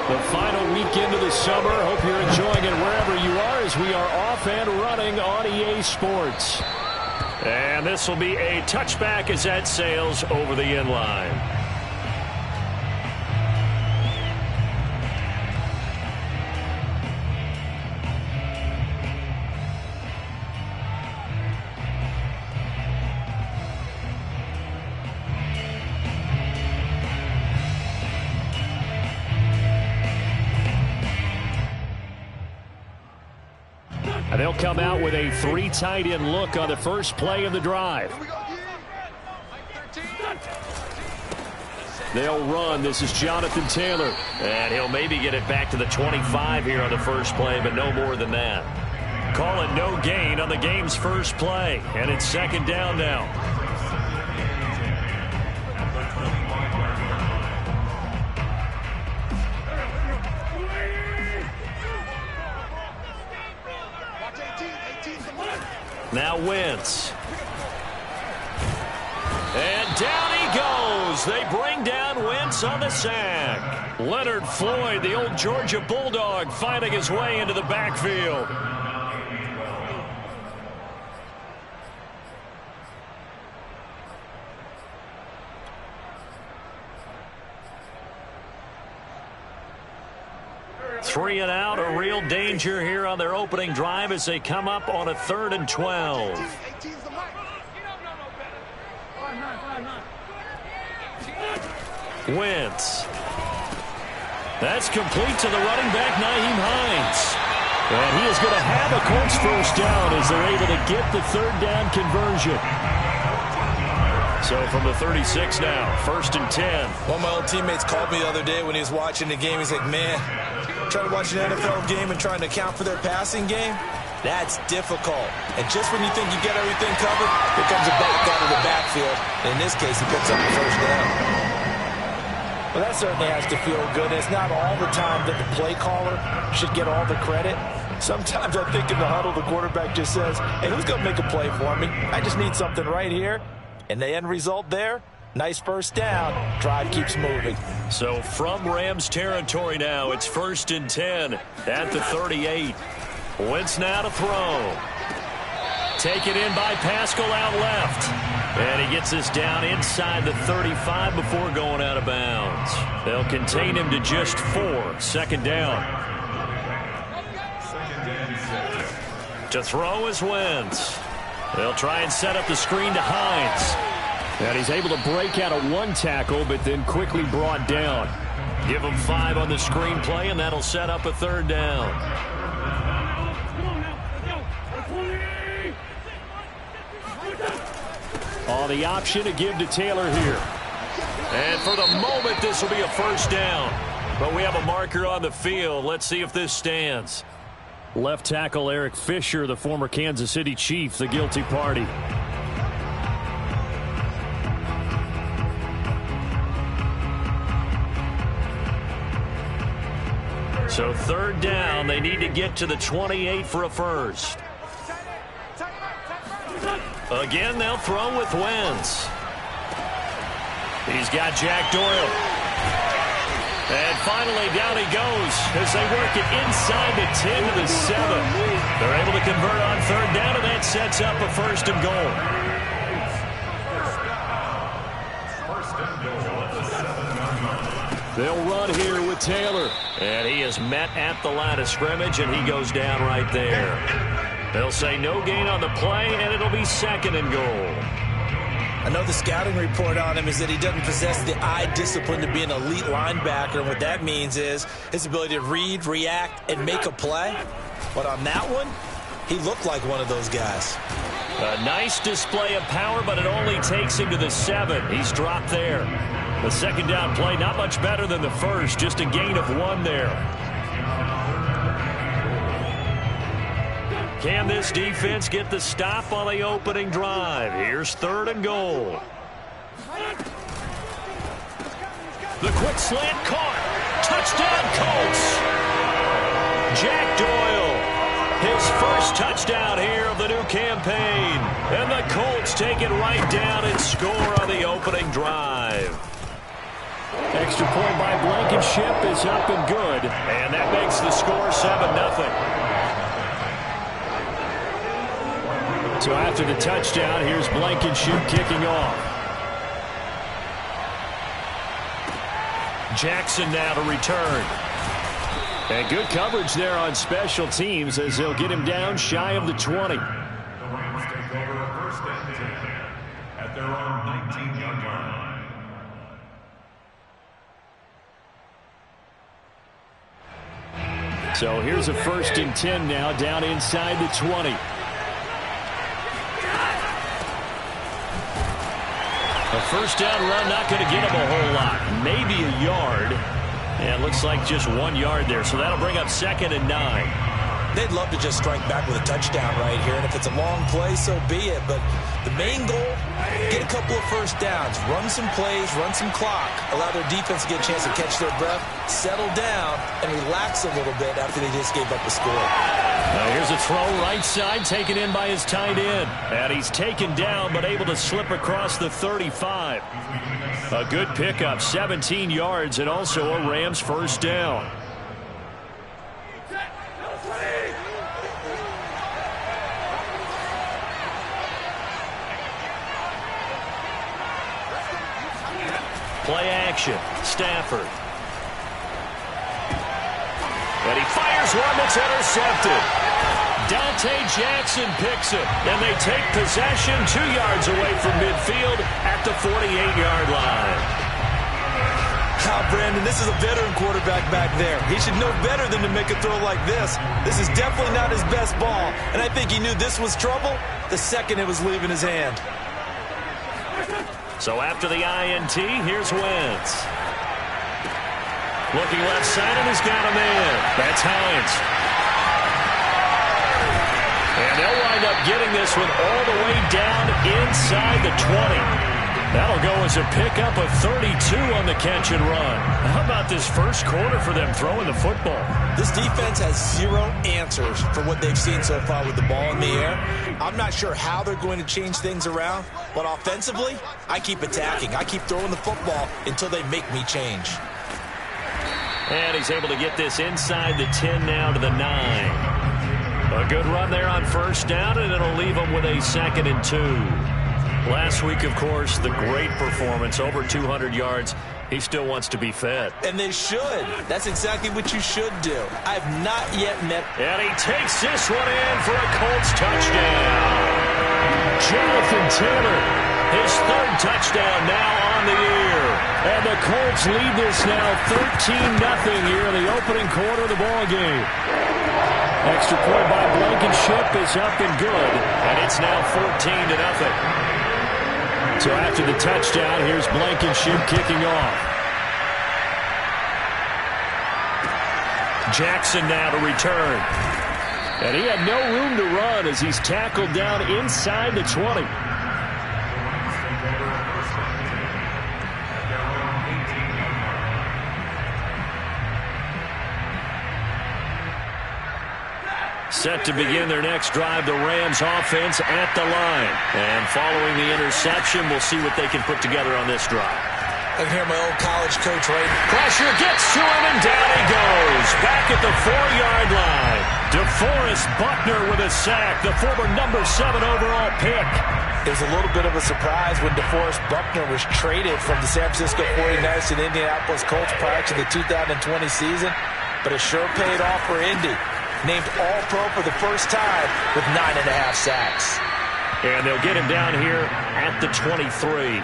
The final weekend of the summer. Hope you're enjoying it wherever you are as we are off and running on EA Sports. And this will be a touchback as that sails over the end line. And they'll come out with a 3 tight end look on the first play of the drive. They'll run. This is Jonathan Taylor. And he'll maybe get it back to the 25 here on the first play, but no more than that. Call it no gain on the game's first play. And it's second down now. Now Wentz. And down he goes. They bring down Wentz on the sack. Leonard Floyd, the old Georgia Bulldog, finding his way into the backfield. Three and out, a real danger here on their opening drive as they come up on a 3rd and 12. Wentz. That's complete to the running back, Nyheim Hines. And he is going to have a Colts first down as they're able to get the 3rd down conversion. So from the 36 now, 1st and 10. One of my old teammates called me the other day when he was watching the game. He's like, man, trying to watch an NFL game and trying to account for their passing game, that's difficult. And just when you think you get everything covered, here comes a back out of the backfield. And in this case, he picks up the first down. Well, that certainly has to feel good. It's not all the time that the play caller should get all the credit. Sometimes I think in the huddle, the quarterback just says, hey, who's going to make a play for me? I just need something right here. And the end result there, nice first down. Drive keeps moving. So from Rams territory now, it's 1st and 10 at the 38. Wentz now to throw. Taken in by Pascal out left. And he gets us down inside the 35 before going out of bounds. They'll contain him to just 4. 2nd down. To throw is Wentz. They'll try and set up the screen to Hines. And he's able to break out of 1 tackle, but then quickly brought down. Give him 5 on the screen play, and that'll set up a 3rd down. On the option to give to Taylor here. And for the moment, this will be a first down. But we have a marker on the field. Let's see if this stands. Left tackle Eric Fisher, the former Kansas City Chief, the guilty party. So 3rd down, they need to get to the 28 for a first. Again, they'll throw with Wentz. He's got Jack Doyle. And finally, down he goes as they work it inside the 10 to the 7. They're able to convert on 3rd down, and that sets up a 1st and goal. They'll run here with Taylor. And he is met at the line of scrimmage, and he goes down right there. They'll say no gain on the play, and it'll be 2nd and goal. I know the scouting report on him is that he doesn't possess the eye discipline to be an elite linebacker. And what that means is his ability to read, react, and make a play. But on that one, he looked like one of those guys. A nice display of power, but it only takes him to the 7. He's dropped there. The 2nd down play, not much better than the first, just a gain of 1 there. Can this defense get the stop on the opening drive? Here's 3rd and goal. The quick slant caught. Touchdown Colts. Jack Doyle, his first touchdown here of the new campaign. And the Colts take it right down and score on the opening drive. Extra point by Blankenship is up and good. And that makes the score 7-0. So after the touchdown, here's Blankenship kicking off. Jackson now to return. And good coverage there on special teams as they'll get him down shy of the 20. The Rams take over first and 10 at their own 19-yard line. So here's a 1st and 10 now down inside the 20. A first down run, not going to get him a whole lot. Maybe a yard. And looks like just 1 yard there. So that'll bring up 2nd and 9. They'd love to just strike back with a touchdown right here. And if it's a long play, so be it. But the main goal, get a couple of first downs. Run some plays, run some clock. Allow their defense to get a chance to catch their breath, settle down, and relax a little bit after they just gave up a score. Now here's a throw right side, taken in by his tight end. And he's taken down, but able to slip across the 35. A good pickup, 17 yards, and also a Rams first down. Play action, Stafford. And he fires one that's intercepted. Dante Jackson picks it, and they take possession 2 yards away from midfield at the 48-yard line. Brandon, this is a veteran quarterback back there. He should know better than to make a throw like this. This is definitely not his best ball, and I think he knew this was trouble the second it was leaving his hand. So after the INT, here's Wentz. Looking left side, and he's got him in. That's Hines. And they'll wind up getting this one all the way down inside the 20. That'll go as a pickup of 32 on the catch and run. How about this first quarter for them throwing the football? This defense has 0 answers for what they've seen so far with the ball in the air. I'm not sure how they're going to change things around, but offensively, I keep attacking. I keep throwing the football until they make me change. And he's able to get this inside the 10 now to the 9. A good run there on first down, and it'll leave him with a 2nd and 2. Last week, of course, the great performance, over 200 yards. He still wants to be fed. And they should. That's exactly what you should do. I've not yet met... And he takes this one in for a Colts touchdown. Jonathan Taylor, his 3rd touchdown now on the year. And the Colts lead this now 13-0 here in the opening quarter of the ballgame. Extra point by Blankenship is up and good. And it's now 14-0. So after the touchdown, here's Blankenship kicking off. Jackson now to return. And he had no room to run as he's tackled down inside the 20. Set to begin their next drive, the Rams offense at the line. And following the interception, we'll see what they can put together on this drive. I can hear my old college coach right. Pressure gets to him, and down he goes. Back at the 4-yard line. DeForest Buckner with a sack, the former number 7 overall pick. It was a little bit of a surprise when DeForest Buckner was traded from the San Francisco 49ers to the Indianapolis Colts prior to the 2020 season, but it sure paid off for Indy. Named All-Pro for the first time with 9.5 sacks. And they'll get him down here at the 23.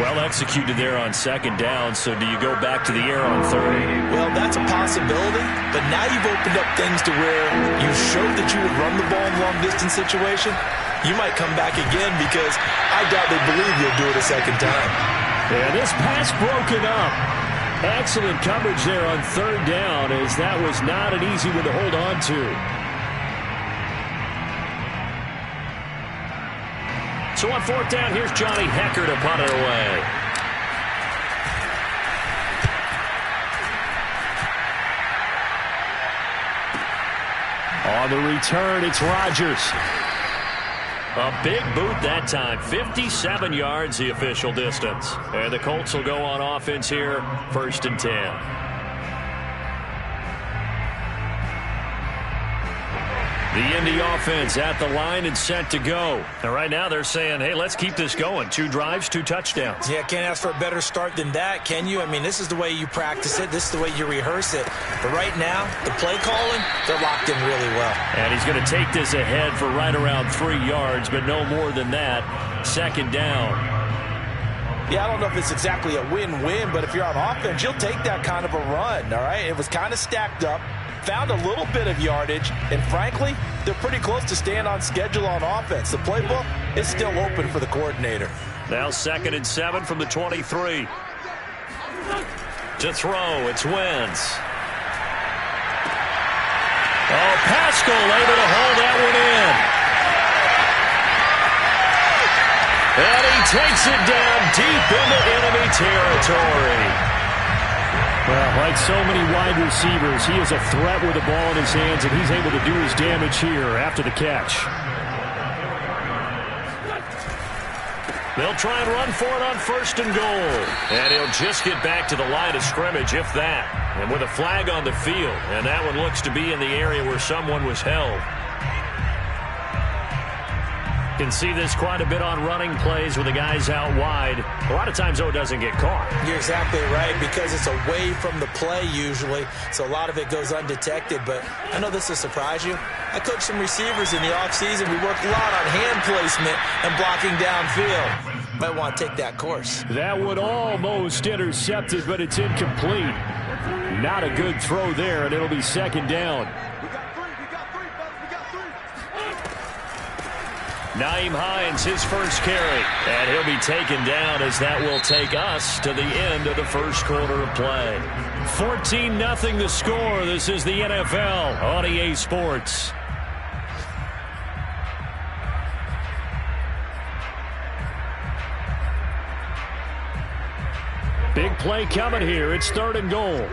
Well executed there on 2nd down, so do you go back to the air on 3rd? Well, that's a possibility, but now you've opened up things to where you showed that you would run the ball in a long-distance situation. You might come back again because I doubt they believe you'll do it a 2nd time. Yeah, this pass broken up. Excellent coverage there on 3rd down, as that was not an easy one to hold on to. So on 4th down, here's Johnny Hecker to punt it away. On the return, it's Rodgers. A big boot that time. 57 yards the official distance. And the Colts will go on offense here, 1st and 10. The Indy offense at the line and set to go. And right now they're saying, hey, let's keep this going. 2 drives, 2 touchdowns. Yeah, can't ask for a better start than that, can you? I mean, this is the way you practice it. This is the way you rehearse it. But right now, the play calling, they're locked in really well. And he's going to take this ahead for right around 3 yards, but no more than that. 2nd down. Yeah, I don't know if it's exactly a win-win, but if you're on offense, you'll take that kind of a run, all right? It was kind of stacked up. Found a little bit of yardage, and frankly, they're pretty close to staying on schedule on offense. The playbook is still open for the coordinator. Now 2nd and 7 from the 23. To throw, it's Wentz. Oh, Pascal able to hold that one in. And he takes it down deep into enemy territory. Well, like so many wide receivers, he is a threat with the ball in his hands, and he's able to do his damage here after the catch. They'll try and run for it on 1st and goal. And he'll just get back to the line of scrimmage, if that. And with a flag on the field, and that one looks to be in the area where someone was held. Can see this quite a bit on running plays with the guys out wide. A lot of times, though, it doesn't get caught. You're exactly right, because it's away from the play usually, so a lot of it goes undetected. But I know this will surprise you. I coached some receivers in the offseason. We worked a lot on hand placement and blocking downfield. Might want to take that course. That would almost intercepted, but it's incomplete. Not a good throw there, and it'll be 2nd down. Nyheim Hines, his first carry. And he'll be taken down as that will take us to the end of the 1st quarter of play. 14-0 the score. This is the NFL on EA Sports. Big play coming here. It's 3rd and goal.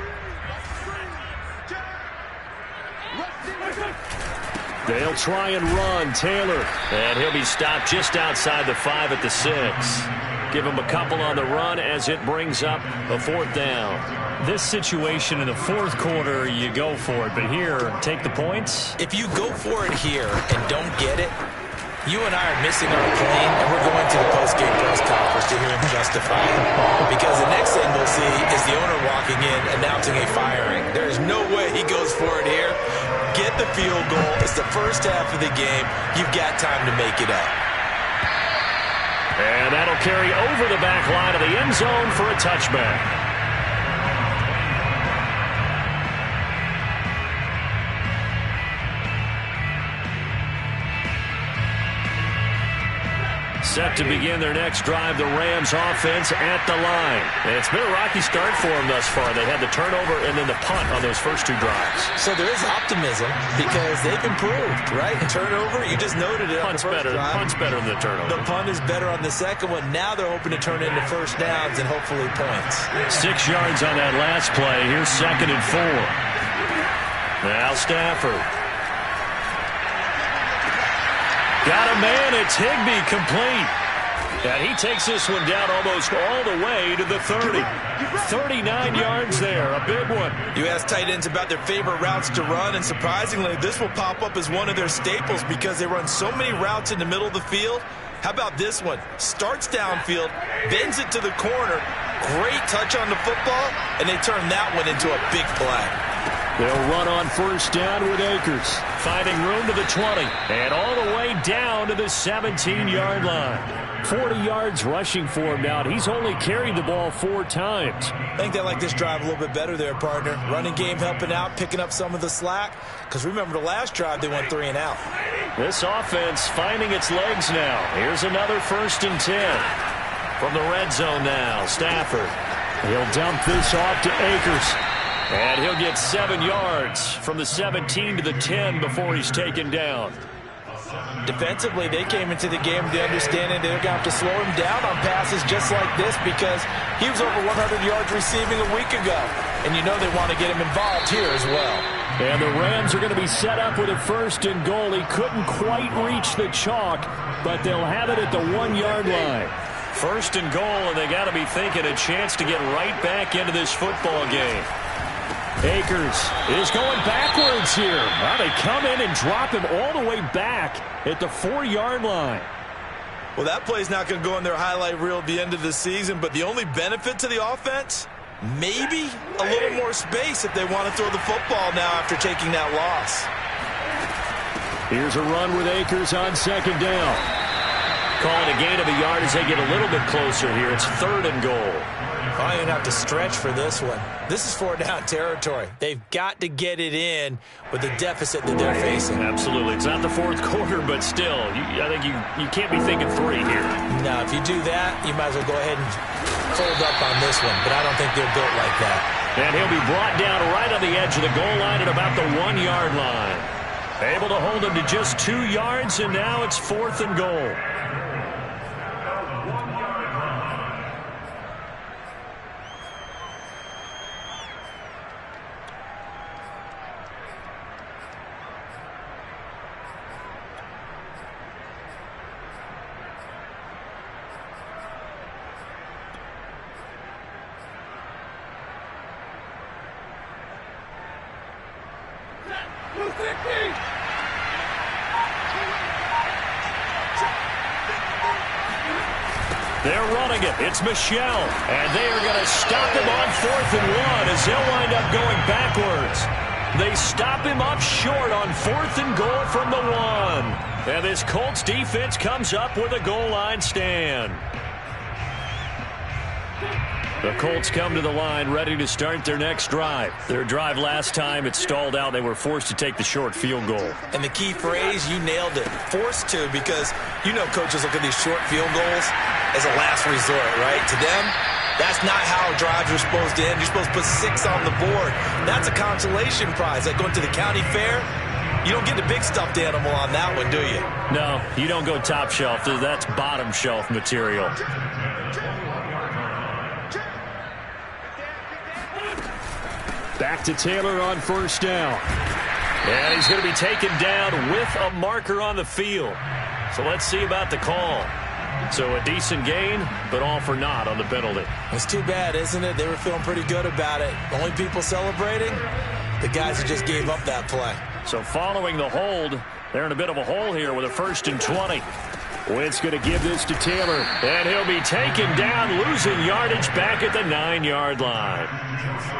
They'll try and run. Taylor. And he'll be stopped just outside the 5 at the 6. Give him a couple on the run as it brings up a 4th down. This situation in the 4th quarter, you go for it. But here, take the points. If you go for it here and don't get it, you and I are missing our plane, and we're going to the post-game press conference to hear him justify it. Because the next thing we'll see is the owner walking in announcing a firing. There's no way he goes for it here. Get the field goal. It's the first half of the game. You've got time to make it up. And that'll carry over the back line of the end zone for a touchback. Set to begin their next drive, the Rams offense at the line. And it's been a rocky start for them thus far. They had the turnover and then the punt on those first 2 drives. So there is optimism because they've improved, right? Turnover, you just noted it on the first drive. Punt's better than the turnover. The punt is better on the second one. Now they're hoping to turn into 1st downs and hopefully points. 6 yards on that last play. Here's 2nd and 4. Now Stafford. Got a man. It's Higbee complete. And he takes this one down almost all the way to the 30. 39 yards there. A big one. You ask tight ends about their favorite routes to run, and surprisingly, this will pop up as one of their staples because they run so many routes in the middle of the field. How about this one? Starts downfield, bends it to the corner. Great touch on the football, and they turn that one into a big play. They'll run on 1st down with Akers. Finding room to the 20. And all the way down to the 17-yard line. 40 yards rushing for him now. He's only carried the ball 4 times. I think they like this drive a little bit better there, partner. Running game helping out, picking up some of the slack. Because remember the last drive, they went 3 and out. This offense finding its legs now. Here's another 1st and 10. From the red zone now, Stafford. He'll dump this off to Akers. And he'll get 7 yards from the 17 to the 10 before he's taken down. Defensively, they came into the game with the understanding they're going to have to slow him down on passes just like this because he was over 100 yards receiving a week ago. And you know they want to get him involved here as well. And the Rams are going to be set up with a 1st and goal. He couldn't quite reach the chalk, but they'll have it at the 1-yard line. 1st and goal, and they got to be thinking a chance to get right back into this football game. Akers is going backwards here. Now they come in and drop him all the way back at the 4-yard line. Well, that play's not going to go in their highlight reel at the end of the season, but the only benefit to the offense, maybe a little more space if they want to throw the football now after taking that loss. Here's a run with Akers on 2nd down. Calling a gain of a yard as they get a little bit closer here. It's 3rd and goal. I don't even have to stretch for this one. This is 4-down territory. They've got to get it in with the deficit that they're facing. Absolutely. It's not the 4th quarter, but still, I think you can't be thinking 3 here. No, if you do that, you might as well go ahead and fold up on this one, but I don't think they're built like that. And he'll be brought down right on the edge of the goal line at about the 1-yard line. Able to hold him to just 2 yards, and now it's 4th and goal. They're running it. It's Michel. And they are going to stop him on 4th and 1 as they'll wind up going backwards. They stop him up short on 4th and goal from the 1. And this Colts defense comes up with a goal line stand. The Colts come to the line ready to start their next drive. Their drive last time, it stalled out. They were forced to take the short field goal. And the key phrase, you nailed it. Forced to, because you know coaches look at these short field goals as a last resort, right? To them, that's not how drives are supposed to end. You're supposed to put 6 on the board. That's a consolation prize. Like going to the county fair, you don't get the big stuffed animal on that one, do you? No, you don't go top shelf. That's bottom shelf material. Back to Taylor on 1st down. And he's going to be taken down with a marker on the field. So let's see about the call. So a decent gain, but all for naught on the penalty. It's too bad, isn't it? They were feeling pretty good about it. The only people celebrating, the guys who just gave up that play. So following the hold, they're in a bit of a hole here with a 1st and 20. Wentz going to give this to Taylor. And he'll be taken down, losing yardage back at the 9-yard line.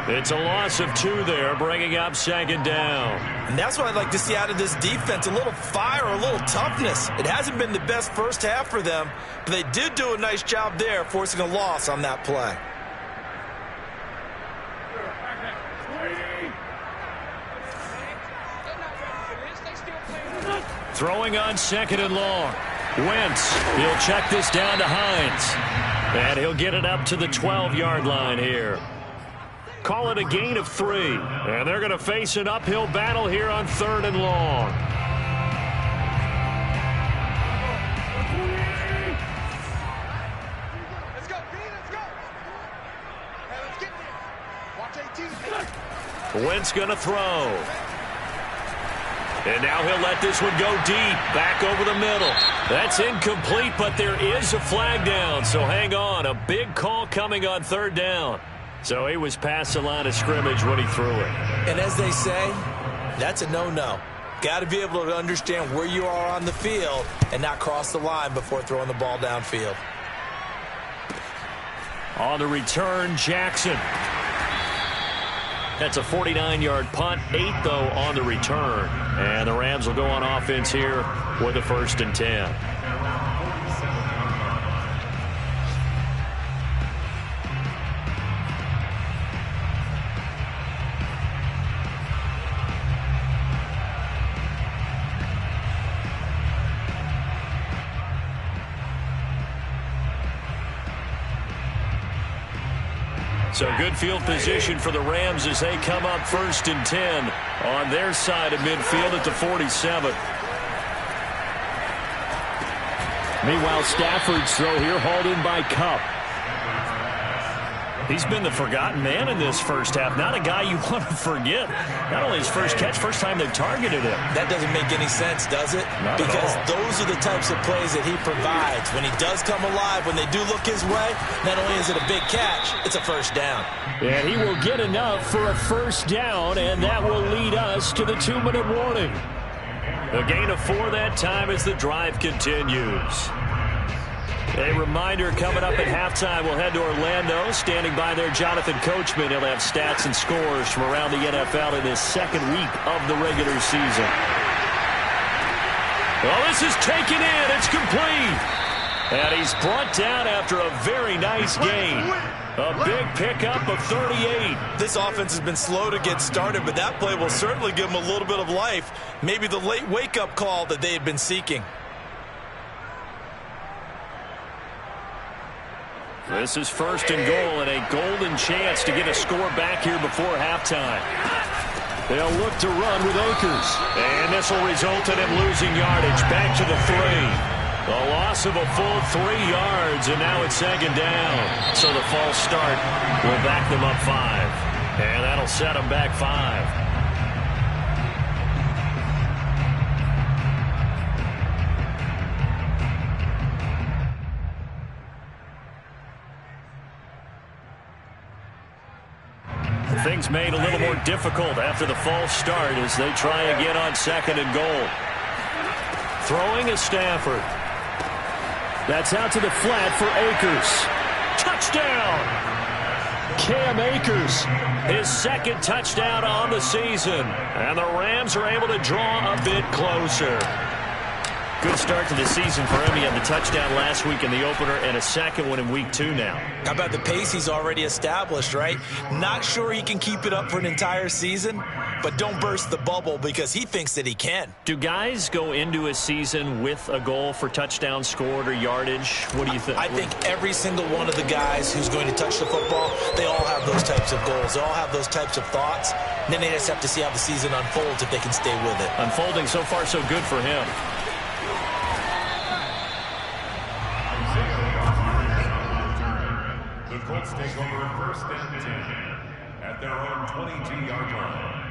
It's a loss of 2 there, bringing up 2nd down. And that's what I'd like to see out of this defense, a little fire, a little toughness. It hasn't been the best first half for them, but they did do a nice job there, forcing a loss on that play. Throwing on 2nd and long. Wentz, he'll check this down to Hines. And he'll get it up to the 12-yard line here. Call it a gain of 3. And they're going to face an uphill battle here on 3rd and long. Let's go. Hey, let's get there. Watch 18. Wentz going to throw. And now he'll let this one go deep, back over the middle. That's incomplete, but there is a flag down, so hang on. A big call coming on 3rd down. So he was past the line of scrimmage when he threw it. And as they say, that's a no-no. Got to be able to understand where you are on the field and not cross the line before throwing the ball downfield. On the return, Jackson. That's a 49-yard punt, 8, though, on the return. And the Rams will go on offense here with a 1st and 10. So good field position for the Rams as they come up 1st and 10 on their side of midfield at the 47. Meanwhile, Stafford's throw here hauled in by Kupp. He's been the forgotten man in this first half. Not a guy you want to forget. Not only his first catch, first time they've targeted him. That doesn't make any sense, does it? Not because at all. those are the types of plays that he provides. When he does come alive, when they do look his way, not only is it a big catch, it's a first down. And he will get enough for a first down, and that will lead us to the 2-minute warning. A gain of 4 that time as the drive continues. A reminder, coming up at halftime, we'll head to Orlando. Standing by there, Jonathan Coachman. He'll have stats and scores from around the NFL in his second week of the regular season. Well, this is taken in. It's complete. And he's brought down after a very nice gain. A big pickup of 38. This offense has been slow to get started, but that play will certainly give them a little bit of life. Maybe the late wake-up call that they had been seeking. This is first and goal, and a golden chance to get a score back here before halftime. They'll look to run with Akers. And this will result in him losing yardage. Back to the 3. A loss of a full 3 yards, and now it's second down. So the false start will back them up 5. And that'll set them back 5. Things made a little more difficult after the false start as they try again on second and goal. Throwing is Stafford. That's out to the flat for Akers. Touchdown! Cam Akers. His second touchdown on the season. And the Rams are able to draw a bit closer. Good start to the season for him. He had the touchdown last week in the opener and a second one in week 2 now. How about the pace he's already established, right? Not sure he can keep it up for an entire season, but don't burst the bubble because he thinks that he can. Do guys go into a season with a goal for touchdown scored or yardage? What do you think? I think every single one of the guys who's going to touch the football, they all have those types of goals. They all have those types of thoughts. And then they just have to see how the season unfolds if they can stay with it. Unfolding so far so good for him. The Colts take over first and 10 at their own 22-yard line.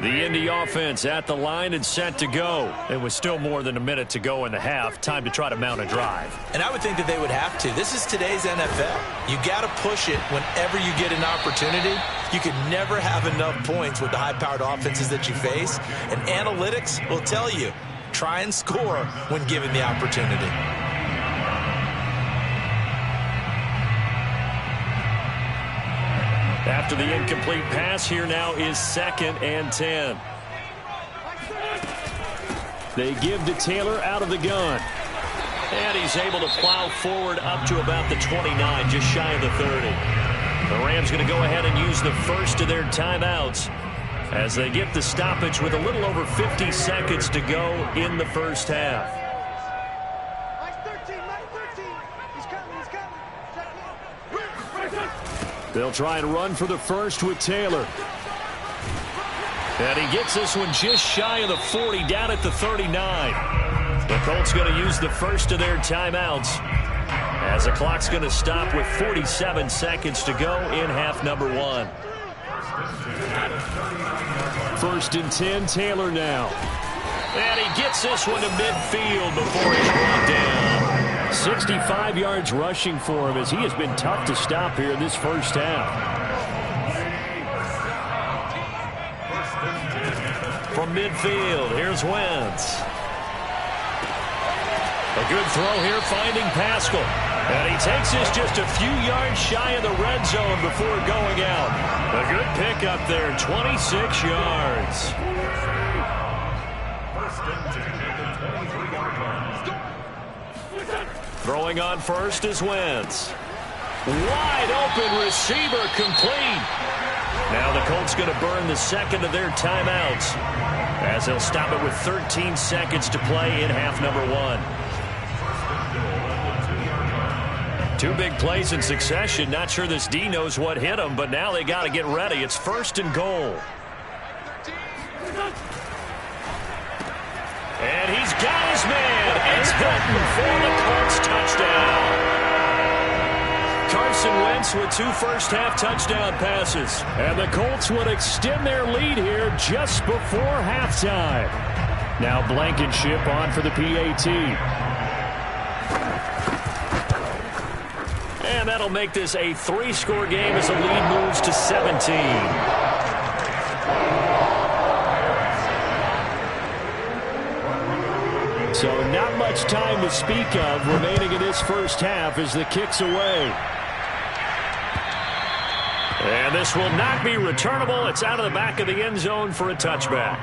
The Indy offense at the line and set to go. It was still more than a minute to go in the half. Time to try to mount a drive. And I would think that they would have to. This is today's NFL. You got to push it whenever you get an opportunity. You can never have enough points with the high-powered offenses that you face. And analytics will tell you, try and score when given the opportunity. After the incomplete pass, here now is second and 10. They give to Taylor out of the gun. And he's able to plow forward up to about the 29, just shy of the 30. The Rams going to go ahead and use the first of their timeouts as they get the stoppage with a little over 50 seconds to go in the first half. They'll try and run for the first with Taylor. And he gets this one just shy of the 40, down at the 39. The Colts going to use the first of their timeouts as the clock's going to stop with 47 seconds to go in half number 1. First and 10, Taylor now. And he gets this one to midfield before he's brought down. 65 yards rushing for him as he has been tough to stop here in this first half. From midfield, here's Wentz. A good throw here, finding Pascal. And he takes this just a few yards shy of the red zone before going out. A good pickup there, 26 yards. Throwing on first is Wentz. Wide open receiver complete. Now the Colts going to burn the second of their timeouts as they'll stop it with 13 seconds to play in half number 1. Two big plays in succession. Not sure this D knows what hit him, but now they got to get ready. It's 1st and goal. And he's got his man. It's Hilton for the Colts touchdown. Carson Wentz with 2 first-half touchdown passes. And the Colts would extend their lead here just before halftime. Now Blankenship on for the PAT. And that'll make this a 3-score game as the lead moves to 17. So not much time to speak of remaining in this first half as the kick's away. And this will not be returnable. It's out of the back of the end zone for a touchback.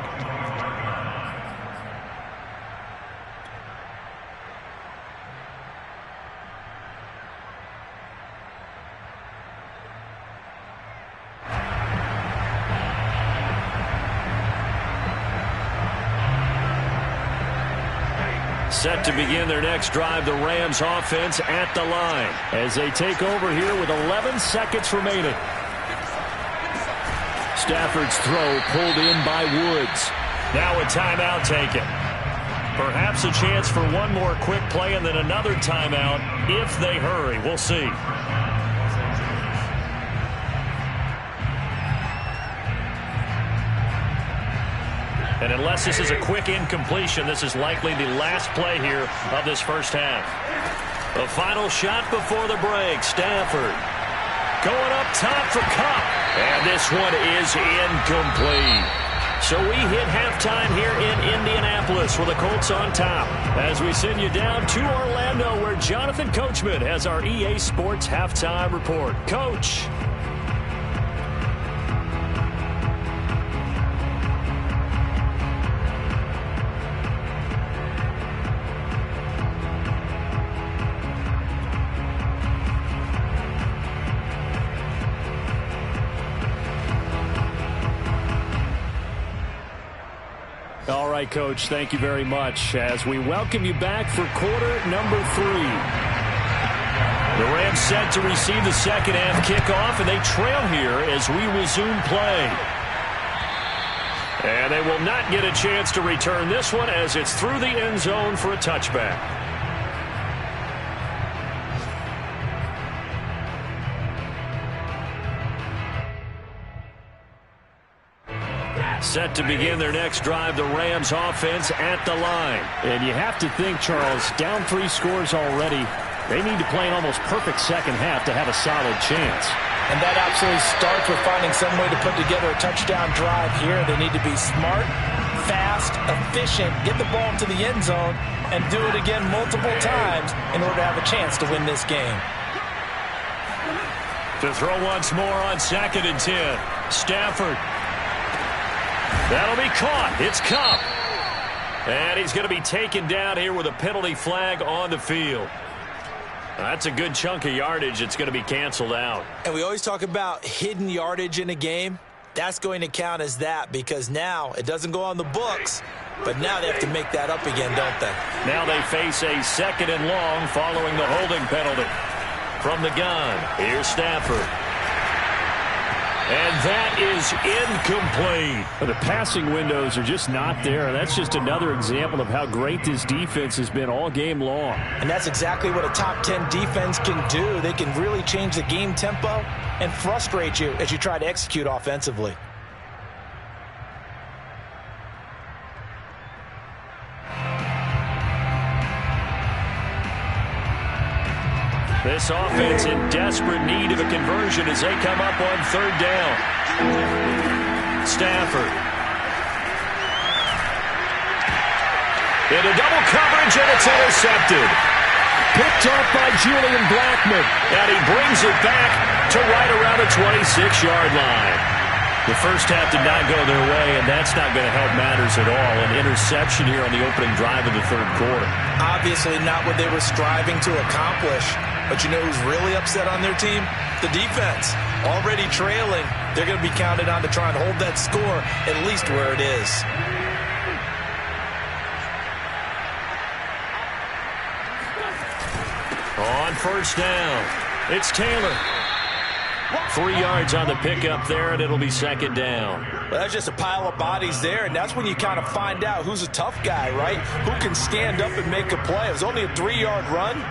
Set to begin their next drive, the Rams offense at the line as they take over here with 11 seconds remaining. Stafford's throw pulled in by Woods. Now a timeout taken. Perhaps a chance for one more quick play and then another timeout if they hurry. We'll see. And unless this is a quick incompletion, this is likely the last play here of this first half. A final shot before the break. Stafford going up top for Kupp. And this one is incomplete. So we hit halftime here in Indianapolis with the Colts on top. As we send you down to Orlando where Jonathan Coachman has our EA Sports halftime report. Coach. All right, Coach, thank you very much as we welcome you back for quarter number 3. The Rams set to receive the second half kickoff, and they trail here as we resume play. And they will not get a chance to return this one as it's through the end zone for a touchback. Set to begin their next drive, the Rams offense at the line. And you have to think, Charles, down 3 scores already. They need to play an almost perfect second half to have a solid chance. And that absolutely starts with finding some way to put together a touchdown drive here. They need to be smart, fast, efficient, get the ball to the end zone, and do it again multiple times in order to have a chance to win this game. To throw once more on 2nd and 10. Stafford. That'll be caught. It's Kupp. And he's going to be taken down here with a penalty flag on the field. That's a good chunk of yardage. It's going to be canceled out. And we always talk about hidden yardage in a game. That's going to count as that because now it doesn't go on the books, but now they have to make that up again, don't they? Now they face a 2nd and long following the holding penalty. From the gun, here's Stafford. And that is incomplete. The passing windows are just not there. That's just another example of how great this defense has been all game long. And that's exactly what a top 10 defense can do. They can really change the game tempo and frustrate you as you try to execute offensively. This offense in desperate need of a conversion as they come up on 3rd down. Stafford. Into double coverage, and it's intercepted. Picked off by Julian Blackmon. And he brings it back to right around the 26-yard line. The first half did not go their way, and that's not going to help matters at all. An interception here on the opening drive of the 3rd quarter. Obviously not what they were striving to accomplish. But you know who's really upset on their team? The defense. Already trailing. They're going to be counted on to try and hold that score at least where it is. On first down. It's Taylor. 3 yards on the pickup there, and it'll be second down. Well, that's just a pile of bodies there, and that's when you kind of find out who's a tough guy, right? Who can stand up and make a play. It was only a 3-yard run,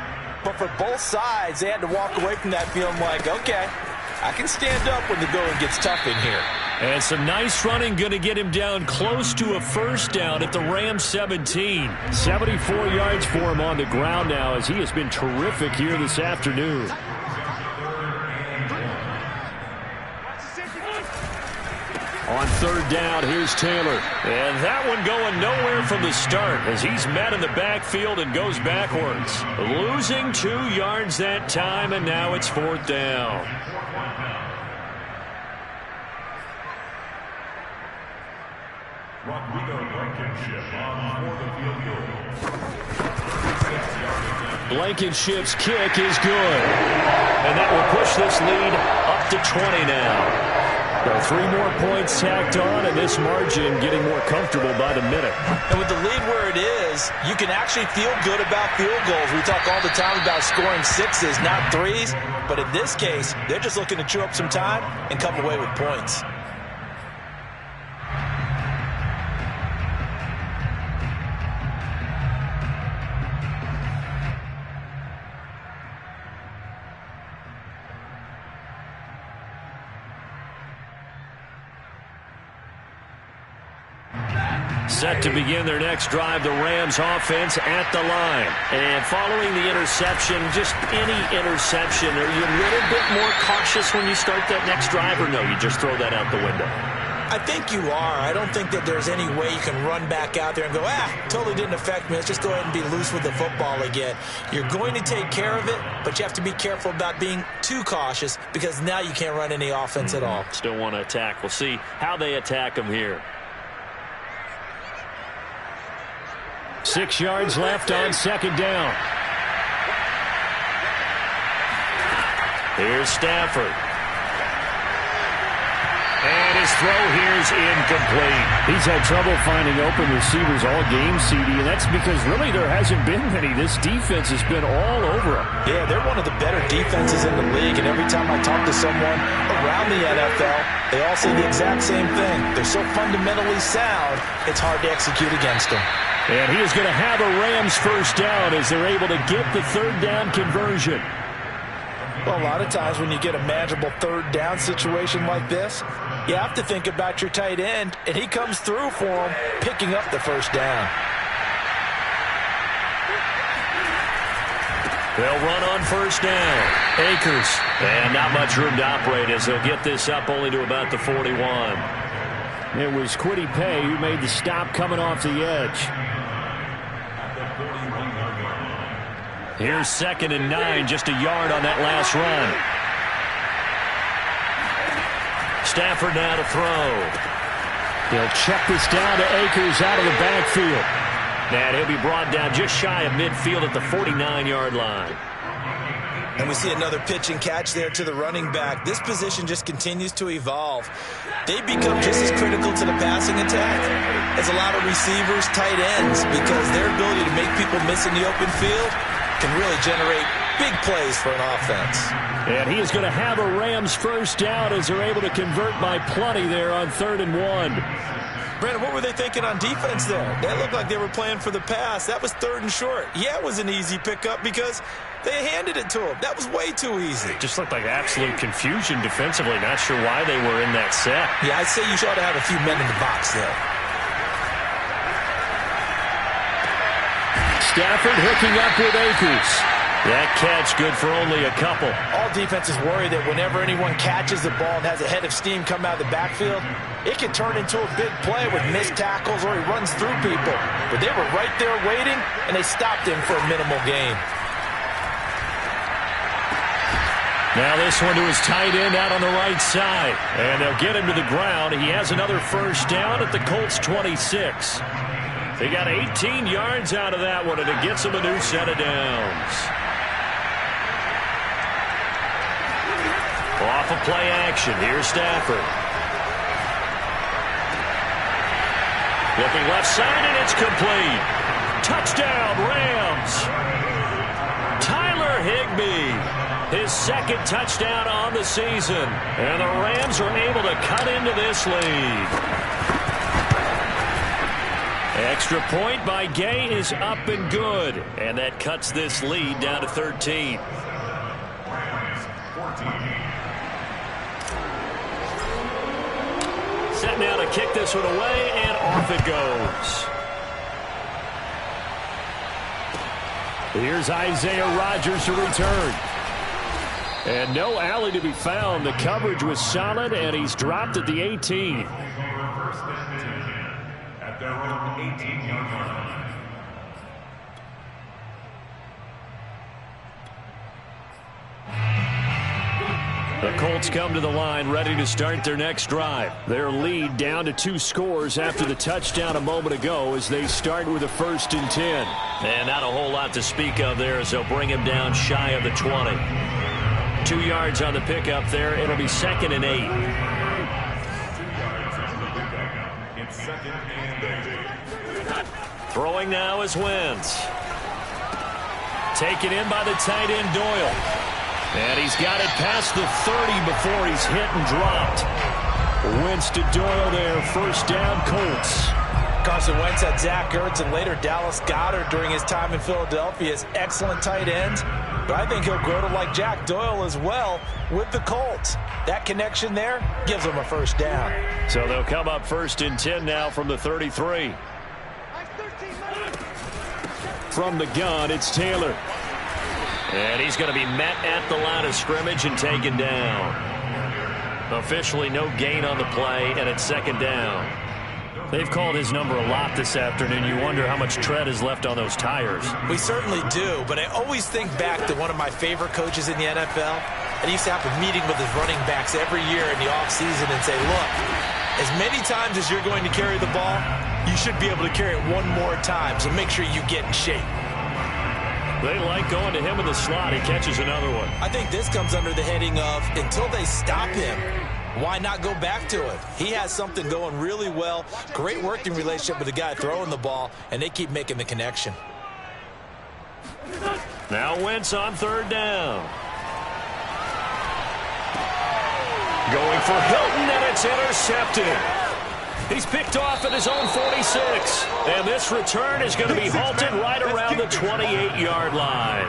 but for both sides, they had to walk away from that feeling like, okay, I can stand up when the going gets tough in here. And some nice running, going to get him down close to a first down at the Rams 17. 74 yards for him on the ground now, as he has been terrific here this afternoon. On third down, here's Taylor. And that one going nowhere from the start as he's met in the backfield and goes backwards. Losing 2 yards that time, and now it's fourth down. Blankenship's kick is good. And that will push this lead up to 20 now. Well, 3 more points tacked on, and this margin getting more comfortable by the minute. And with the lead where it is, you can actually feel good about field goals. We talk all the time about scoring 6s, not 3s. But in this case, they're just looking to chew up some time and come away with points. Set to begin their next drive, the Rams offense at the line. And following the interception, just any interception, are you a little bit more cautious when you start that next drive, or no, you just throw that out the window? I think you are. I don't think that there's any way you can run back out there and go, totally didn't affect me. Let's just go ahead and be loose with the football again. You're going to take care of it, but you have to be careful about being too cautious because now you can't run any offense at all. Still want to attack. We'll see how they attack them here. 6 yards left on second down. Here's Stafford. And his throw here is incomplete. He's had trouble finding open receivers all game, CD, and that's because really there hasn't been many. This defense has been all over him. Yeah, they're one of the better defenses in the league, and every time I talk to someone around the NFL, they all say the exact same thing. They're so fundamentally sound, it's hard to execute against them. And he is going to have a Rams first down as they're able to get the third down conversion. Well, a lot of times when you get a manageable third down situation like this, you have to think about your tight end, and he comes through for him, picking up the first down. They'll run on first down. Akers. And not much room to operate as he'll get this up only to about the 41. It was Kwity Paye who made the stop coming off the edge. Here's 2nd and 9, just a yard on that last run. Stafford now to throw. They'll check this down to Akers out of the backfield. And he'll be brought down just shy of midfield at the 49-yard line. And we see another pitch and catch there to the running back. This position just continues to evolve. They become just as critical to the passing attack as a lot of receivers, tight ends, because their ability to make people miss in the open field can really generate big plays for an offense. And he is going to have a Rams first down as they're able to convert by plenty there on 3rd and 1. Brandon, what were they thinking on defense there? That looked like they were playing for the pass. That was 3rd and short. Yeah, it was an easy pickup because they handed it to him. That was way too easy. Just looked like absolute confusion defensively. Not sure why they were in that set. Yeah, I'd say you ought to have a few men in the box there. Stafford hooking up with Akers. That catch good for only a couple. All defenses worry that whenever anyone catches the ball and has a head of steam come out of the backfield, it can turn into a big play with missed tackles or he runs through people. But they were right there waiting, and they stopped him for a minimal gain. Now this one to his tight end out on the right side. And they'll get him to the ground. He has another first down at the Colts 26. They got 18 yards out of that one, and it gets them a new set of downs. Off of play action. Here's Stafford. Looking left side, and it's complete. Touchdown, Rams. Tyler Higbee. His second touchdown on the season. And the Rams are able to cut into this lead. Extra point by Gay is up and good. And that cuts this lead down to 13. Set now to kick this one away, and off it goes. Here's Isaiah Rodgers to return. And no alley to be found. The coverage was solid, and he's dropped at the 18. At their own 18-yard line. The Colts come to the line ready to start their next drive. Their lead down to 2 scores after the touchdown a moment ago as they start with a 1st and 10. And not a whole lot to speak of there as they'll bring him down shy of the 20. 2 yards on the pickup there. It'll be 2nd and 8. 2 yards on the pickup. It's 2nd and 8. Throwing now is Wentz. Taken in by the tight end Doyle. And he's got it past the 30 before he's hit and dropped. Wentz to Doyle there. 1st down, Colts. Carson Wentz had Zach Ertz and later Dallas Goedert during his time in Philadelphia as excellent tight ends. But I think he'll grow to like Jack Doyle as well with the Colts. That connection there gives him a 1st down. So they'll come up 1st and 10 now from the 33. From the gun, it's Taylor. And he's going to be met at the line of scrimmage and taken down. Officially no gain on the play, and it's 2nd down. They've called his number a lot this afternoon. You wonder how much tread is left on those tires. We certainly do, but I always think back to one of my favorite coaches in the NFL. And he used to have a meeting with his running backs every year in the offseason and say, look, as many times as you're going to carry the ball, you should be able to carry it one more time, so make sure you get in shape. They like going to him in the slot. He catches another one. I think this comes under the heading of until they stop him, why not go back to it? He has something going really well. Great working relationship with the guy throwing the ball, and they keep making the connection. Now Wentz on 3rd down. Going for Hilton, and it's intercepted. He's picked off at his own 46. And this return is going to be halted right around the 28-yard line.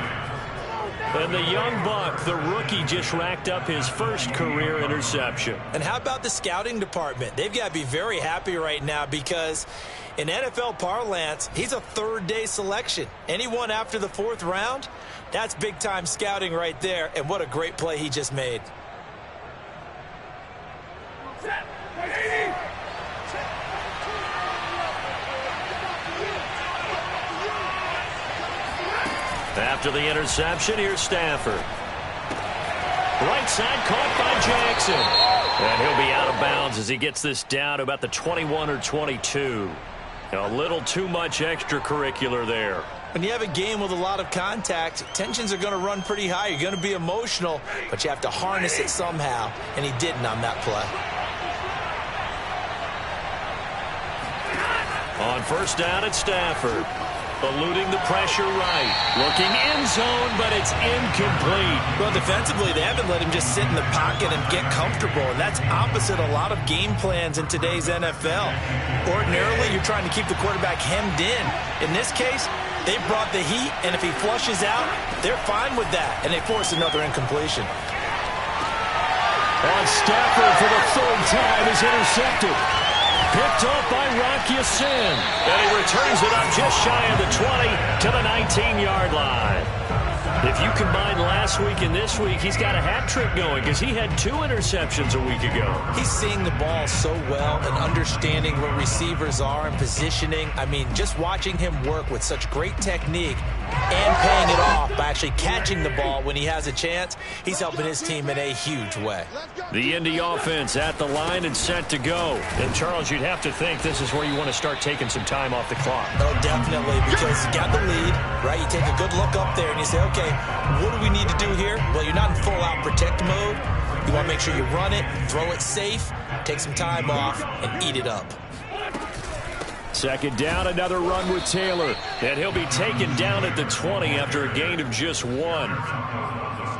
And the young buck, the rookie, just racked up his 1st career interception. And how about the scouting department? They've got to be very happy right now because in NFL parlance, he's a 3rd-day selection. Anyone after the 4th round, that's big-time scouting right there. And what a great play he just made. After the interception, here's Stafford. Right side caught by Jackson. And he'll be out of bounds as he gets this down to about the 21 or 22. A little too much extracurricular there. When you have a game with a lot of contact, tensions are going to run pretty high. You're going to be emotional, but you have to harness it somehow, and he didn't on that play. On 1st down, it's Stafford. Eluding the pressure right. Looking end zone, but it's incomplete. Well, defensively, they haven't let him just sit in the pocket and get comfortable, and that's opposite a lot of game plans in today's NFL. Ordinarily, you're trying to keep the quarterback hemmed in. In this case, they brought the heat, and if he flushes out, they're fine with that, and they force another incompletion. And Stafford for the 3rd time is intercepted. Picked up by Rock Ya-Sin. And he returns it up just shy of the 20 to the 19-yard line. If you combine last week and this week, he's got a hat trick going because he had 2 interceptions a week ago. He's seeing the ball so well and understanding where receivers are and positioning. I mean, just watching him work with such great technique and paying it off by actually catching the ball when he has a chance, he's helping his team in a huge way. The Indy offense at the line and set to go. And, Charles, you'd have to think this is where you want to start taking some time off the clock. Oh, definitely, because you got the lead, right? You take a good look up there and you say, okay, what do we need to do here? Well, you're not in full-out protect mode. You want to make sure you run it, throw it safe, take some time off, and eat it up. Second down, another run with Taylor. And he'll be taken down at the 20 after a gain of just 1.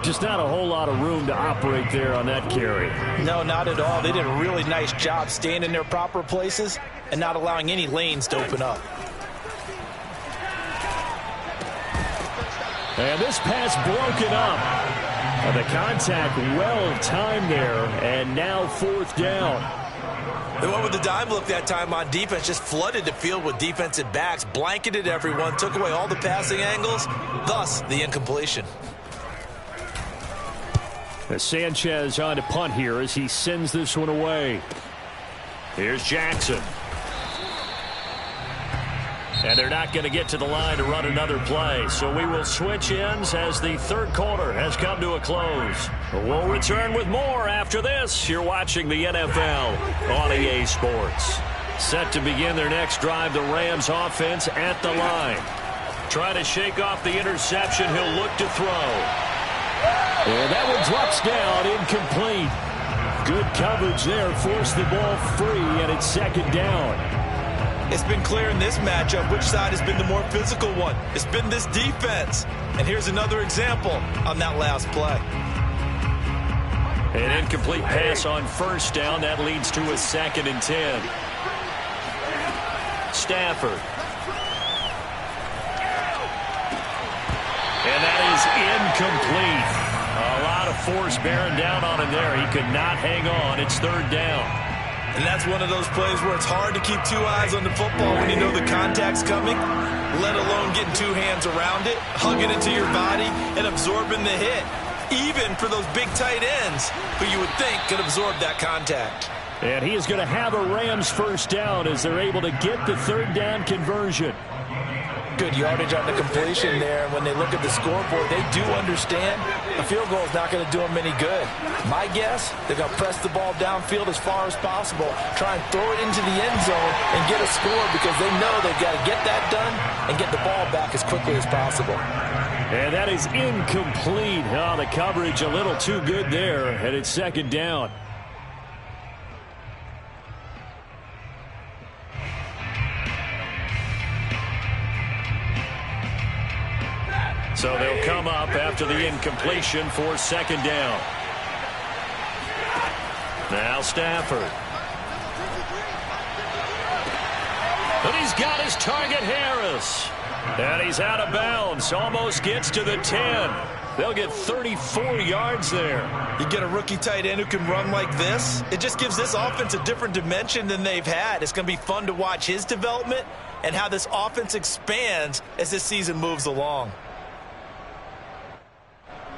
Just not a whole lot of room to operate there on that carry. No, not at all. They did a really nice job staying in their proper places and not allowing any lanes to open up. And this pass broken up. And the contact well timed there, and now 4th down. They went with the dime look that time on defense, just flooded the field with defensive backs, blanketed everyone, took away all the passing angles, thus the incompletion. As Sanchez on to punt here as he sends this one away. Here's Jackson. And they're not going to get to the line to run another play. So we will switch ends as the third quarter has come to a close. We'll return with more after this. You're watching the NFL on EA Sports. Set to begin their next drive, the Rams offense at the line. Trying to shake off the interception. He'll look to throw. And that one drops down, incomplete. Good coverage there, forced the ball free, and it's second down. It's been clear in this matchup which side has been the more physical one. It's been this defense. And here's another example on that last play. An incomplete pass on first down. That leads to a 2nd and 10. Stafford. And that is incomplete. A lot of force bearing down on him there. He could not hang on. It's 3rd down. And that's one of those plays where it's hard to keep 2 eyes on the football when you know the contact's coming, let alone getting 2 hands around it, hugging it to your body, and absorbing the hit, even for those big tight ends who you would think could absorb that contact. And he is going to have a Rams first down as they're able to get the 3rd down conversion. Good yardage on the completion there. When they look at the scoreboard, they do understand a field goal is not going to do them any good. My guess, they're going to press the ball downfield as far as possible, try and throw it into the end zone and get a score because they know they've got to get that done and get the ball back as quickly as possible. And that is incomplete. Oh, the coverage a little too good there, and it's 2nd down. So they'll come up after the incompletion for 2nd down. Now Stafford. And he's got his target, Harris. And he's out of bounds. Almost gets to the 10. They'll get 34 yards there. You get a rookie tight end who can run like this. It just gives this offense a different dimension than they've had. It's going to be fun to watch his development and how this offense expands as this season moves along.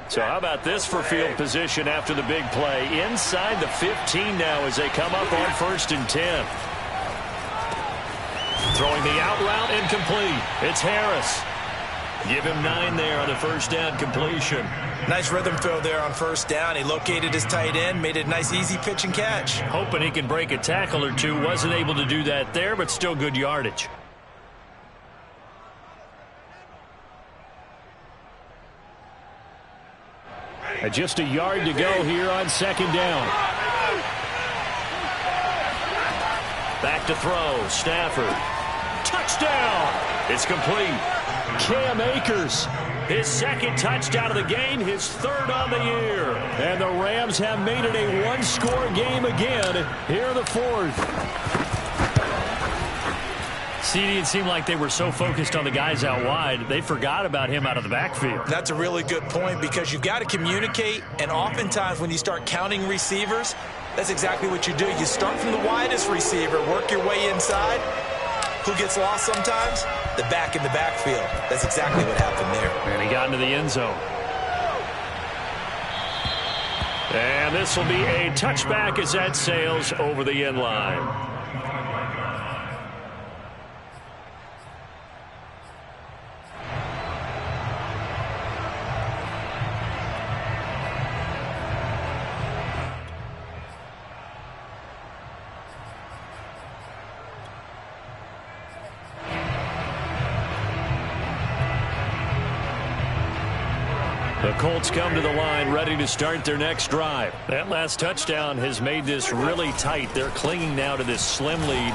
So how about this for field position after the big play? Inside the 15 now as they come up on 1st and 10. Throwing the out route, incomplete. It's Harris. Give him 9 there on the 1st down completion. Nice rhythm throw there on 1st down. He located his tight end, made it a nice easy pitch and catch. Hoping he can break a tackle or two. Wasn't able to do that there, but still good yardage. Just a yard to go here on 2nd down. Back to throw. Stafford. Touchdown. It's complete. Cam Akers. His 2nd touchdown of the game. His 3rd on the year. And the Rams have made it a 1-score game again here in the 4th. CD, it seemed like they were so focused on the guys out wide, they forgot about him out of the backfield. That's a really good point because you've got to communicate, and oftentimes when you start counting receivers, that's exactly what you do. You start from the widest receiver, work your way inside. Who gets lost sometimes? The back in the backfield. That's exactly what happened there. And he got into the end zone. And this will be a touchback as that sails over the end line. The Colts come to the line ready to start their next drive. That last touchdown has made this really tight. They're clinging now to this slim lead.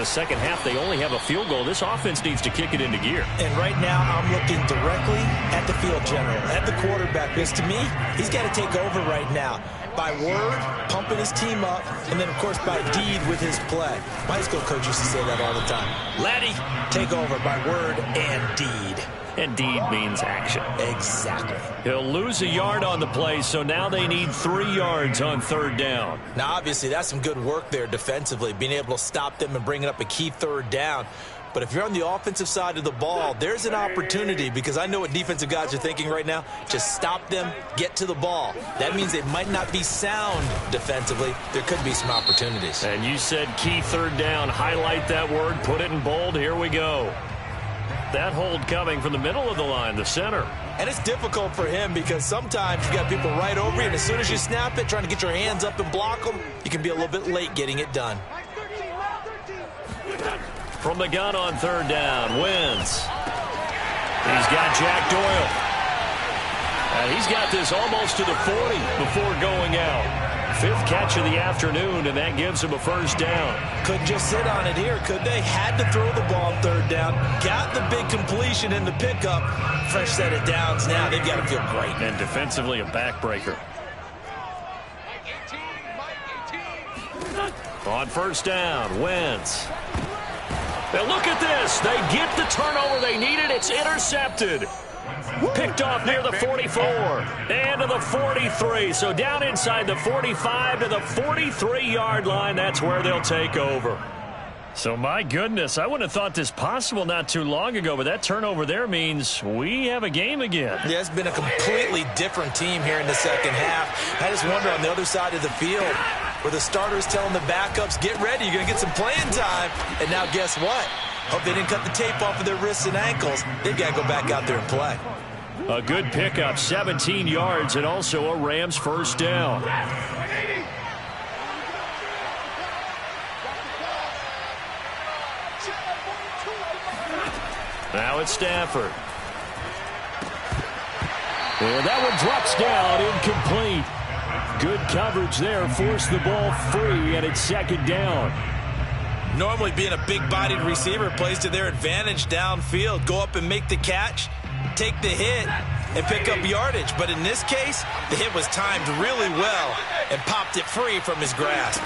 Second half, they only have a field goal. This offense needs to kick it into gear. And right now, I'm looking directly at the field general, at the quarterback, because to me, he's got to take over right now. By word, pumping his team up, and then, of course, by deed with his play. My high school coach used to say that all the time. Laddie, take over by word and deed. And deed means action. Exactly. He'll lose a yard on the play, so now they need 3 yards on third down. Now, obviously, that's some good work there defensively, being able to stop them and bringing up a key third down. But if you're on the offensive side of the ball, there's an opportunity, because I know what defensive guys are thinking right now. Just stop them, get to the ball. That means they might not be sound defensively. There could be some opportunities. And you said key third down. Highlight that word, put it in bold. Here we go. That hold coming from the middle of the line, the center. And it's difficult for him because sometimes you got people right over you, and as soon as you snap it, trying to get your hands up and block them, you can be a little bit late getting it done. From the gun on third down, Wentz. He's got Jack Doyle. And he's got this almost to the 40 before going out. 5th catch of the afternoon, and that gives him a first down. Couldn't just sit on it here, could they? Had to throw the ball on third down. Got the big completion in the pickup. Fresh set of downs now. They've got to feel great. And defensively, a backbreaker. On first down, Wentz. Now look at this. They get the turnover they needed. It's intercepted. Picked off near the 44 and to the 43. So down inside the 45 to the 43-yard line. That's where they'll take over. So my goodness, I wouldn't have thought this possible not too long ago, but that turnover there means we have a game again. Yeah, it's been a completely different team here in the second half. I just wonder on the other side of the field where the starters telling the backups, get ready, you're going to get some playing time. And now guess what? Hope they didn't cut the tape off of their wrists and ankles. They've got to go back out there and play. A good pickup, 17 yards, and also a Rams first down. Now it's Stafford. And that one drops down, incomplete. Good coverage there, forced the ball free, and it's second down. Normally being a big-bodied receiver plays to their advantage downfield. Go up and make the catch, take the hit, and pick up yardage. But in this case, the hit was timed really well and popped it free from his grasp.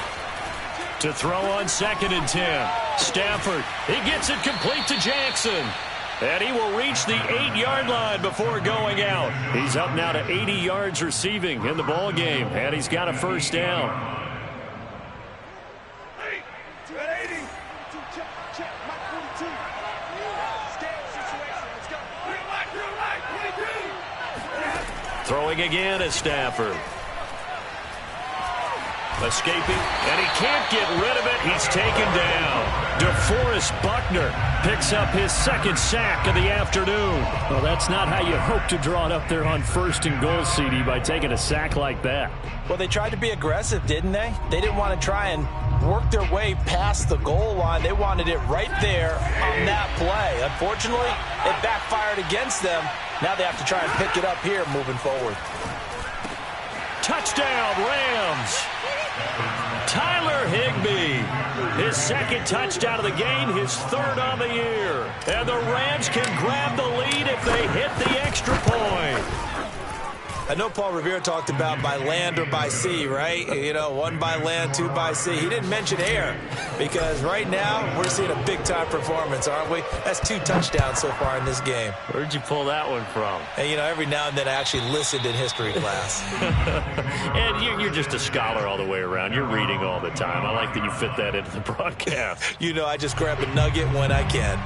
To throw on 2nd and 10. Stafford, he gets it complete to Jackson. And he will reach the 8-yard line before going out. He's up now to 80 yards receiving in the ball game, and he's got a first down. Throwing again is Stafford. Escaping, and he can't get rid of it. He's taken down. DeForest Buckner picks up his 2nd sack of the afternoon. Well, that's not how you hope to draw it up there on 1st and goal, CD, by taking a sack like that. Well, they tried to be aggressive, didn't they? They didn't want to try and work their way past the goal line. They wanted it right there on that play. Unfortunately, it backfired against them. Now they have to try and pick it up here moving forward. Touchdown, Rams. Tyler Higbee, his 2nd touchdown of the game, his 3rd on the year. And the Rams can grab the lead if they hit the extra point. I know Paul Revere talked about by land or by sea, right? You know, 1 by land, 2 by sea. He didn't mention air because right now we're seeing a big-time performance, aren't we? That's 2 touchdowns so far in this game. Where'd you pull that one from? And, you know, every now and then I actually listened in history class. And you're just a scholar all the way around. You're reading all the time. I like that you fit that into the broadcast. You know, I just grab a nugget when I can.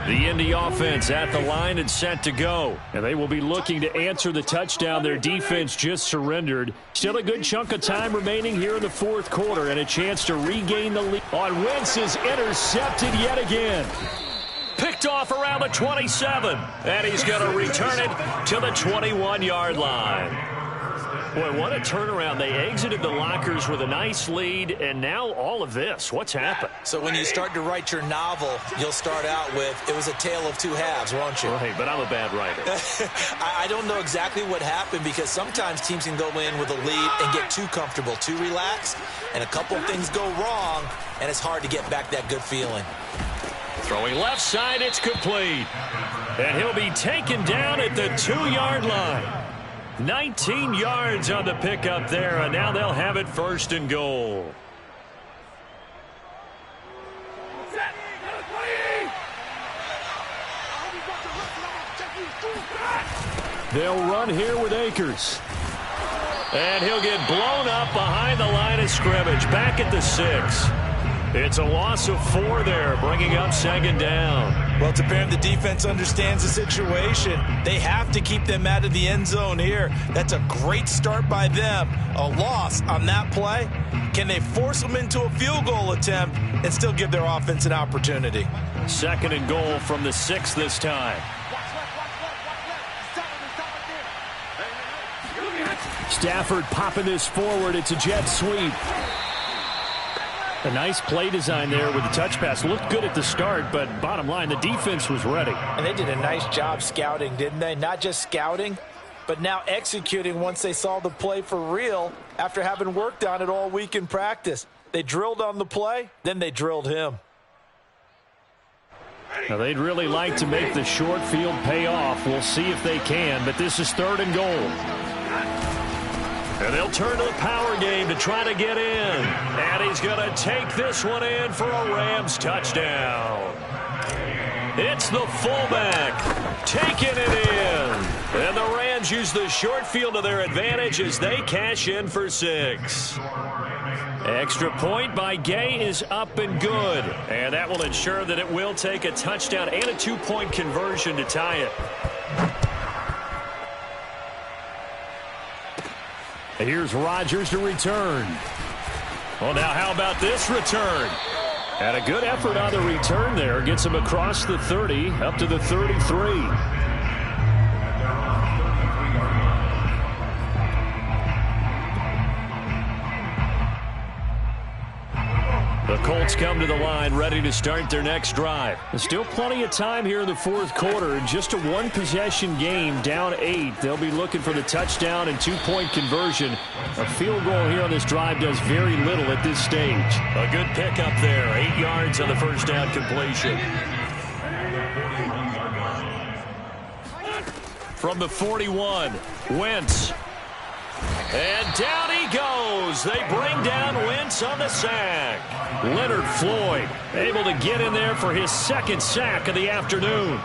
The Indy offense at the line and set to go. And they will be looking to answer the touchdown their defense just surrendered. Still a good chunk of time remaining here in the 4th quarter and a chance to regain the lead. On Wentz is intercepted yet again. Picked off around the 27. And he's going to return it to the 21-yard line. Boy, what a turnaround. They exited the lockers with a nice lead, and now all of this. What's happened? So when you start to write your novel, you'll start out with, it was a tale of two halves, won't you? Right, but I'm a bad writer. I don't know exactly what happened, because sometimes teams can go in with a lead and get too comfortable, too relaxed, and a couple of things go wrong, and it's hard to get back that good feeling. Throwing left side, it's complete. And he'll be taken down at the 2-yard line. 19 yards on the pickup there, and now they'll have it 1st and goal. They'll run here with Akers. And he'll get blown up behind the line of scrimmage, back at the 6. It's a loss of 4 there, bringing up 2nd down. Well, it's apparent the defense understands the situation. They have to keep them out of the end zone here. That's a great start by them. A loss on that play. Can they force them into a field goal attempt and still give their offense an opportunity? 2nd and goal from the 6 this time. Stafford popping this forward. It's a jet sweep. A nice play design there with the touch pass. Looked good at the start, but bottom line, the defense was ready. And they did a nice job scouting, didn't they? Not just scouting, but now executing once they saw the play for real after having worked on it all week in practice. They drilled on the play, then they drilled him. Now, they'd really like to make the short field pay off. We'll see if they can, but this is 3rd and goal. And they'll turn to the power game to try to get in. And he's going to take this one in for a Rams touchdown. It's the fullback taking it in. And the Rams use the short field to their advantage as they cash in for 6. Extra point by Gay is up and good. And that will ensure that it will take a touchdown and a 2-point conversion to tie it. Here's Rodgers to return. Well, now how about this return? And a good effort on the return there. Gets him across the 30, up to the 33. The Colts come to the line ready to start their next drive. There's still plenty of time here in the 4th quarter. Just a 1-possession game, down 8. They'll be looking for the touchdown and 2-point conversion. A field goal here on this drive does very little at this stage. A good pickup there. 8 yards on the first down completion. From the 41, Wentz. And down he goes. They bring down Wentz on the sack. Leonard Floyd able to get in there for his 2nd sack of the afternoon.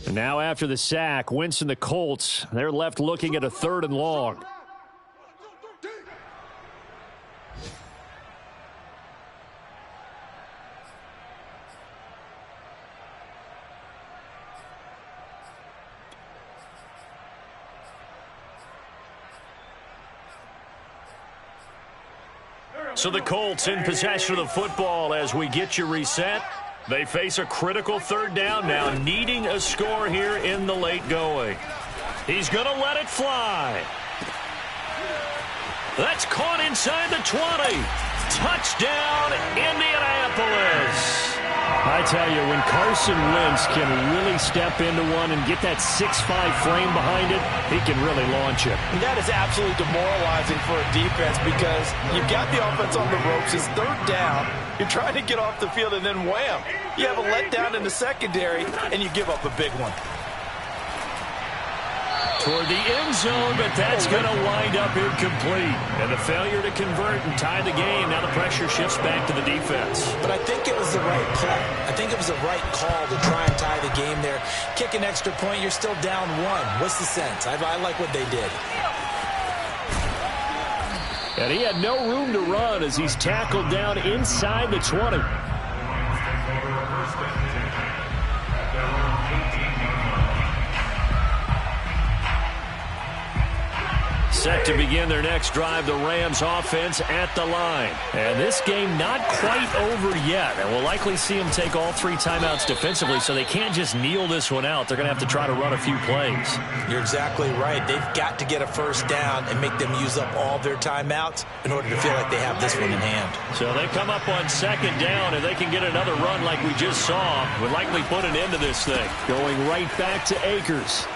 And now after the sack, Wentz and the Colts, they're left looking at a 3rd and long. So the Colts in possession of the football as we get you reset. They face a critical 3rd down now, needing a score here in the late going. He's going to let it fly. That's caught inside the 20. Touchdown, Indianapolis. I tell you, when Carson Wentz can really step into one and get that 6'5" frame behind it, he can really launch it. And that is absolutely demoralizing for a defense because you've got the offense on the ropes. It's 3rd down. You're trying to get off the field, and then wham, you have a letdown in the secondary, and you give up a big one. Toward the end zone, but that's going to wind up incomplete. And the failure to convert and tie the game. Now the pressure shifts back to the defense. But I think it was the right play. I think it was the right call to try and tie the game there. Kick an extra point, you're still down 1. What's the sense? I like what they did. And he had no room to run as he's tackled down inside the 20. Set to begin their next drive, the Rams offense at the line. And this game not quite over yet. And we'll likely see them take all 3 timeouts defensively, so they can't just kneel this one out. They're going to have to try to run a few plays. You're exactly right. They've got to get a first down and make them use up all their timeouts in order to feel like they have this one in hand. So they come up on second down, and they can get another run like we just saw. Would likely put an end to this thing. Going right back to Akers.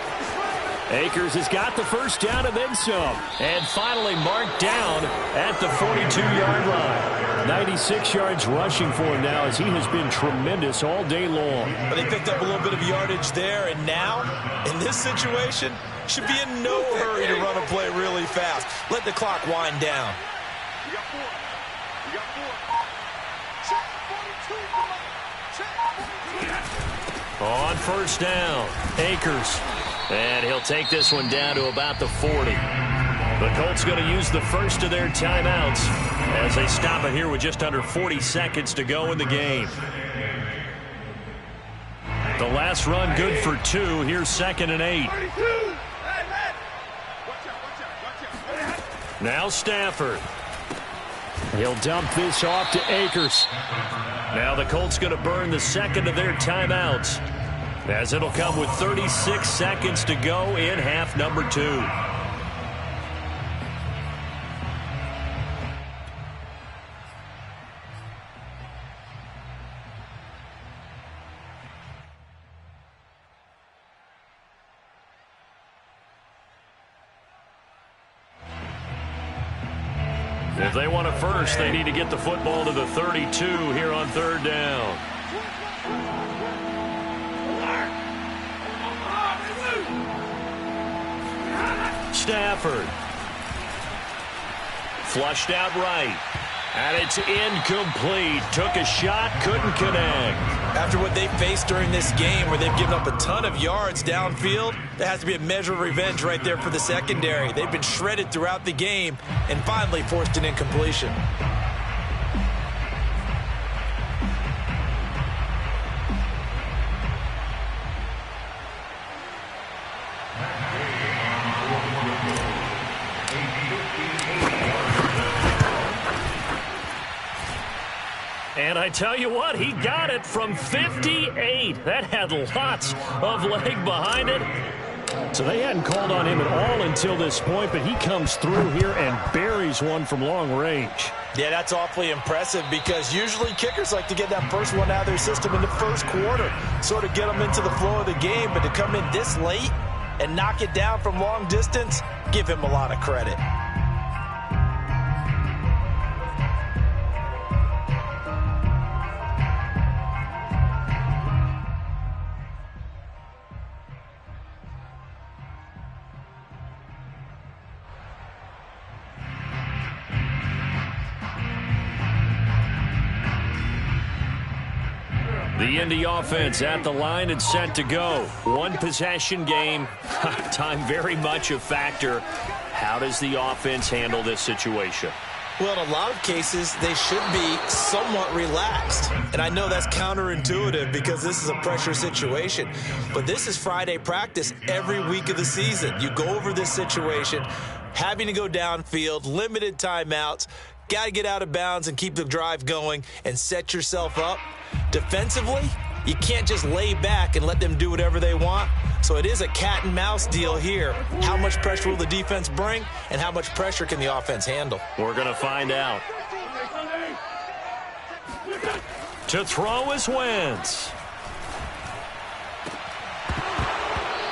Akers has got the first down and then some. And finally marked down at the 42-yard line. 96 yards rushing for him now as he has been tremendous all day long. But they picked up a little bit of yardage there, and now, in this situation, should be in no hurry to run a play really fast. Let the clock wind down. You got 4. You got 4. Check 42. Check 42. On first down, Akers. And he'll take this one down to about the 40. The Colts going to use the first of their timeouts as they stop it here with just under 40 seconds to go in the game. The last run good for 2. Here's 2nd and 8. Now Stafford. He'll dump this off to Akers. Now the Colts going to burn the second of their timeouts, as it'll come with 36 seconds to go in half number 2. If they want a first, they need to get the football to the 32 here on third down. Stafford. Flushed out right. And it's incomplete. Took a shot, couldn't connect. After what they faced during this game where they've given up a ton of yards downfield, there has to be a measure of revenge right there for the secondary. They've been shredded throughout the game and finally forced an incompletion. And I tell you what, he got it from 58. That had lots of leg behind it. So they hadn't called on him at all until this point, but he comes through here and buries one from long range. Yeah, that's awfully impressive because usually kickers like to get that first one out of their system in the first quarter, sort of get them into the flow of the game, but to come in this late and knock it down from long distance, give him a lot of credit. The Indy offense at the line and set to go. One possession game. Time very much a factor. How does the offense handle this situation? Well, in a lot of cases, they should be somewhat relaxed. And I know that's counterintuitive because this is a pressure situation. But this is Friday practice every week of the season. You go over this situation, having to go downfield, limited timeouts, got to get out of bounds and keep the drive going and set yourself up. Defensively, you can't just lay back and let them do whatever they want. So it is a cat and mouse deal here. How much pressure will the defense bring, and how much pressure can the offense handle? We're going to find out. To throw is Wentz.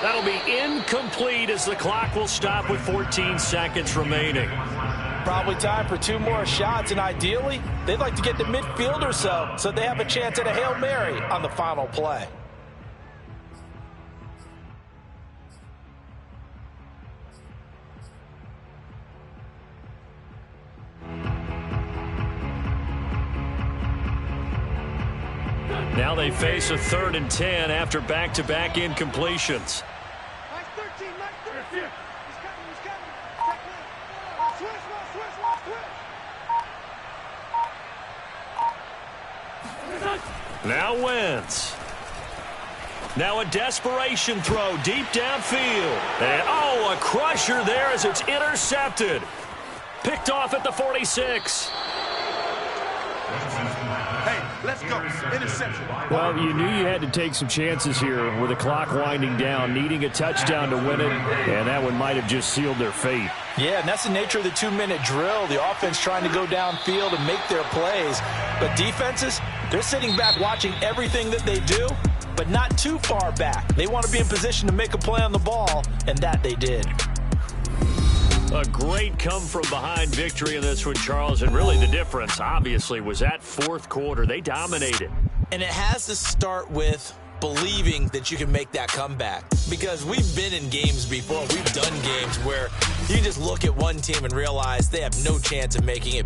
That'll be incomplete as the clock will stop with 14 seconds remaining. Probably time for 2 more shots, and ideally, they'd like to get to midfield or so they have a chance at a Hail Mary on the final play. Now they face a 3rd and 10 after back-to-back incompletions. Nice 13, nice 13. He's coming. Now Wentz. Now a desperation throw deep downfield. And, a crusher there as it's intercepted. Picked off at the 46. Hey, let's go. Interception. Well, you knew you had to take some chances here with the clock winding down, needing a touchdown to win it, and that one might have just sealed their fate. Yeah, and that's the nature of the 2-minute drill. The offense trying to go downfield and make their plays. But defenses, they're sitting back watching everything that they do, but not too far back. They want to be in position to make a play on the ball, and that they did. A great come-from-behind victory in this one, Charles, and really the difference, obviously, was that fourth quarter. They dominated. And it has to start with believing that you can make that comeback. Because we've been in games before. We've done games where you just look at one team and realize they have no chance of making it